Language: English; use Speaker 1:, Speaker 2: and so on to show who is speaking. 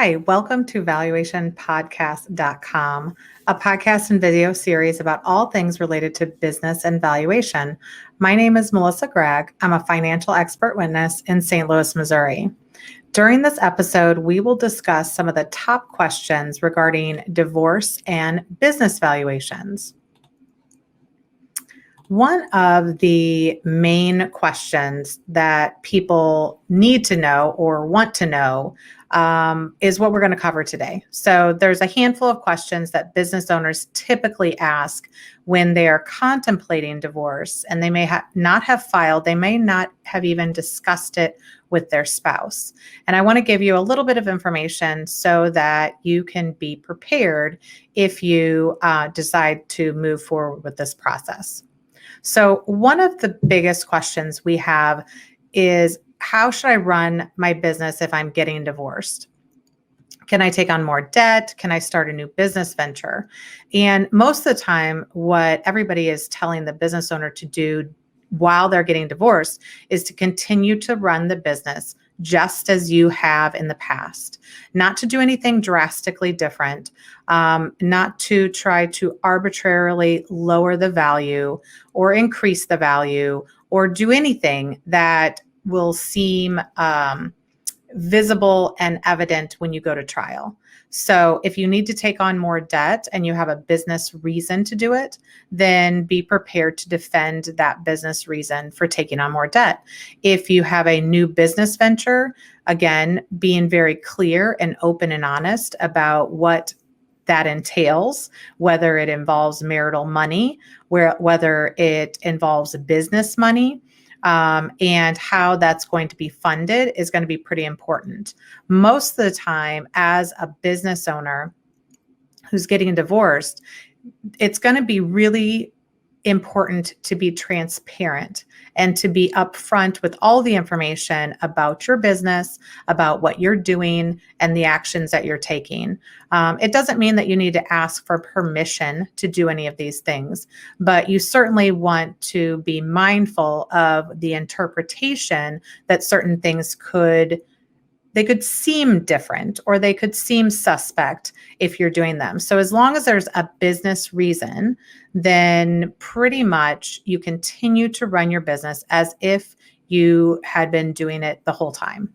Speaker 1: Hi, welcome to valuationpodcast.com, a podcast and video series about all things related to business and valuation. My name is Melissa Gregg. I'm a financial expert witness in St. Louis, Missouri. During this episode, we will discuss some of the top questions regarding divorce and business valuations. One of the main questions that people need to know or want to know is what we're going to cover today. So there's a handful of questions that business owners typically ask when they are contemplating divorce, and they may not have filed, they may not have even discussed it with their spouse. And I want to give you a little bit of information so that you can be prepared if you decide to move forward with this process. So one of the biggest questions we have is, how should I run my business if I'm getting divorced? Can I take on more debt? Can I start a new business venture? And most of the time, what everybody is telling the business owner to do while they're getting divorced is to continue to run the business just as you have in the past, not to do anything drastically different, not to try to arbitrarily lower the value or increase the value or do anything that will seem visible and evident when you go to trial. So if you need to take on more debt and you have a business reason to do it, then be prepared to defend that business reason for taking on more debt. If you have a new business venture, again, being very clear and open and honest about what that entails, whether it involves marital money, whether it involves business money, and how that's going to be funded is going to be pretty important. Most of the time, as a business owner who's getting divorced, it's going to be really important to be transparent and to be upfront with all the information about your business, about what you're doing, and the actions that you're taking. It doesn't mean that you need to ask for permission to do any of these things, but you certainly want to be mindful of the interpretation that certain things could seem different or they could seem suspect if you're doing them. So as long as there's a business reason, then pretty much you continue to run your business as if you had been doing it the whole time.